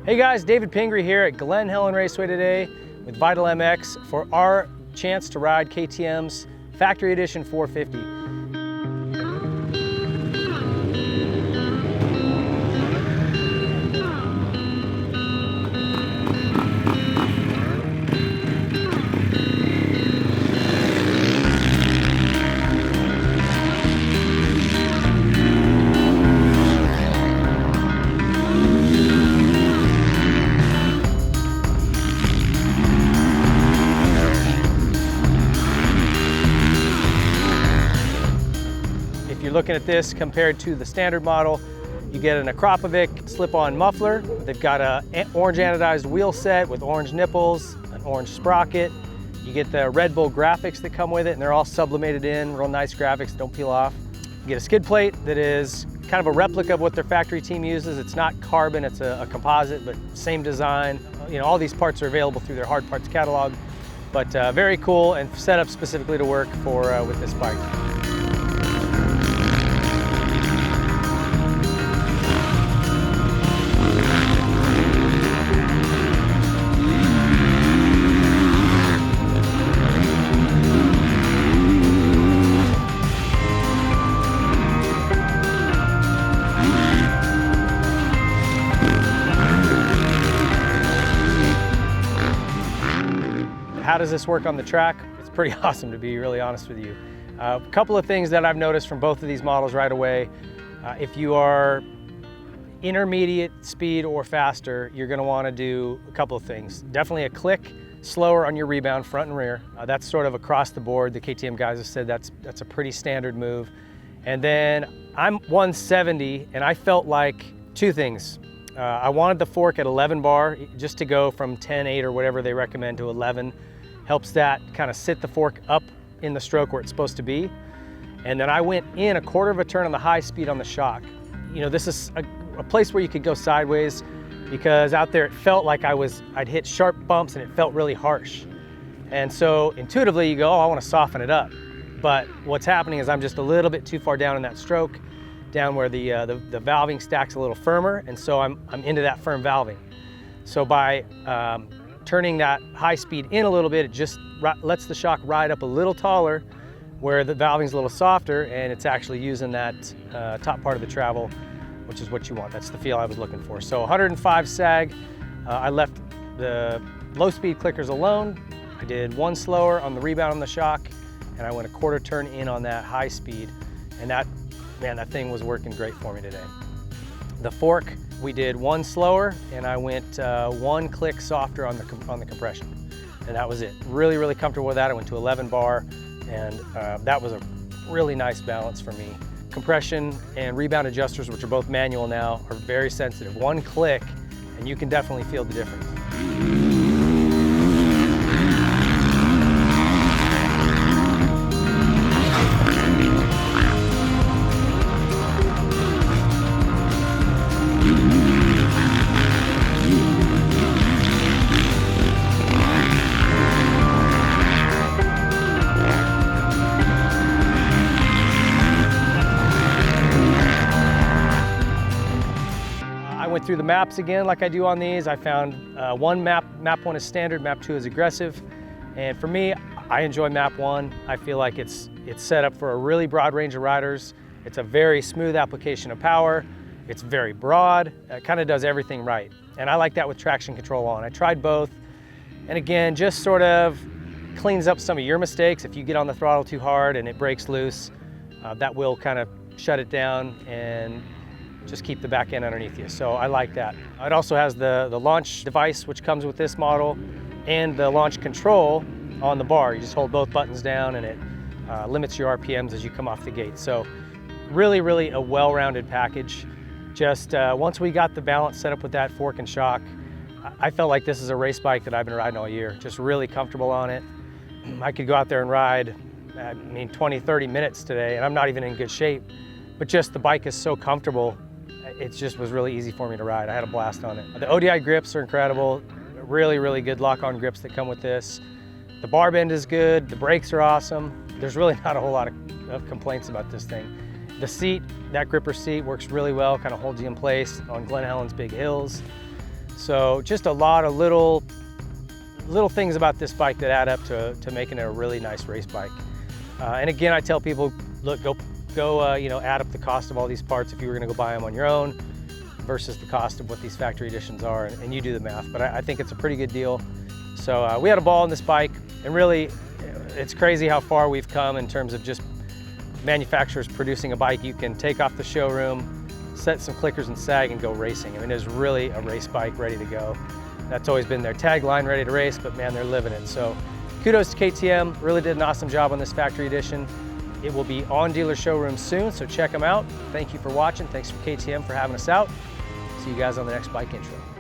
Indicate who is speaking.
Speaker 1: Hey guys, David Pingree here at Glen Helen Raceway today with Vital MX for our chance to ride KTM's Factory Edition 450. If you're looking at this compared to the standard model, you get an Akrapovic slip-on muffler. They've got an orange anodized wheel set with orange nipples, an orange sprocket. You get the Red Bull graphics that come with it, and they're all sublimated in, real nice graphics, don't peel off. You get a skid plate that is kind of a replica of what their factory team uses. It's not carbon, it's a composite, but same design. You know, all these parts are available through their hard parts catalog, but very cool and set up specifically to work for with this bike. How does this work on the track? It's pretty awesome, to be really honest with you. A couple of things that I've noticed from both of these models right away. If you are intermediate speed or faster, you're going to want to do a couple of things. Definitely a click slower on your rebound, front and rear. That's sort of across the board. The KTM guys have said that's a pretty standard move. And then I'm 170, and I felt like two things. I wanted the fork at 11 bar, just to go from 10.8 or whatever they recommend to 11. Helps that kind of sit the fork up in the stroke where it's supposed to be. And then I went in a quarter of a turn on the high speed on the shock. You know, this is a place where you could go sideways, because out there it felt like I'd hit sharp bumps and it felt really harsh. And so intuitively you go, oh, I want to soften it up. But what's happening is I'm just a little bit too far down in that stroke, down where the valving stack's a little firmer, and so I'm into that firm valving. So by turning that high speed in a little bit, it just lets the shock ride up a little taller where the valving's a little softer, and it's actually using that top part of the travel, which is what you want. That's the feel I was looking for. So 105 sag. I left the low speed clickers alone. I did one slower on the rebound on the shock, and I went a quarter turn in on that high speed, and that thing was working great for me today. The fork, we did one slower, and I went one click softer on the compression, and that was it. Really, really comfortable with that. I went to 11 bar, and that was a really nice balance for me. Compression and rebound adjusters, which are both manual now, are very sensitive. One click, and you can definitely feel the difference. I went through the maps again like I do on these. I found one map 1 is standard, map 2 is aggressive. And for me, I enjoy map 1. I feel like it's set up for a really broad range of riders. It's a very smooth application of power. It's very broad. It kind of does everything right. And I like that with traction control on. I tried both. And again, just sort of cleans up some of your mistakes. If you get on the throttle too hard and it breaks loose, that will kind of shut it down and just keep the back end underneath you. So I like that. It also has the launch device, which comes with this model, and the launch control on the bar. You just hold both buttons down, and it limits your RPMs as you come off the gate. So really, really a well-rounded package. Just once we got the balance set up with that fork and shock, I felt like this is a race bike that I've been riding all year. Just really comfortable on it. I could go out there and ride, 20, 30 minutes today, and I'm not even in good shape. But just the bike is so comfortable, it just was really easy for me to ride. I had a blast on it. The ODI grips are incredible. Really, really good lock-on grips that come with this. The bar bend is good. The brakes are awesome. There's really not a whole lot of complaints about this thing. The seat, that gripper seat, works really well, kind of holds you in place on Glen Helen's big hills. So just a lot of little things about this bike that add up to making it a really nice race bike. And again, I tell people, look, go you know, add up the cost of all these parts if you were gonna go buy them on your own versus the cost of what these factory editions are, and you do the math. But I think it's a pretty good deal. So we had a ball on this bike, and really, it's crazy how far we've come in terms of just manufacturers producing a bike you can take off the showroom, set some clickers and sag, and go racing. I mean, it's really a race bike ready to go. That's always been their tagline, ready to race, but man, they're living it. So kudos to KTM, really did an awesome job on this factory edition. It will be on dealer showrooms soon, so check them out. Thank you for watching. Thanks for KTM for having us out. See you guys on the next bike intro.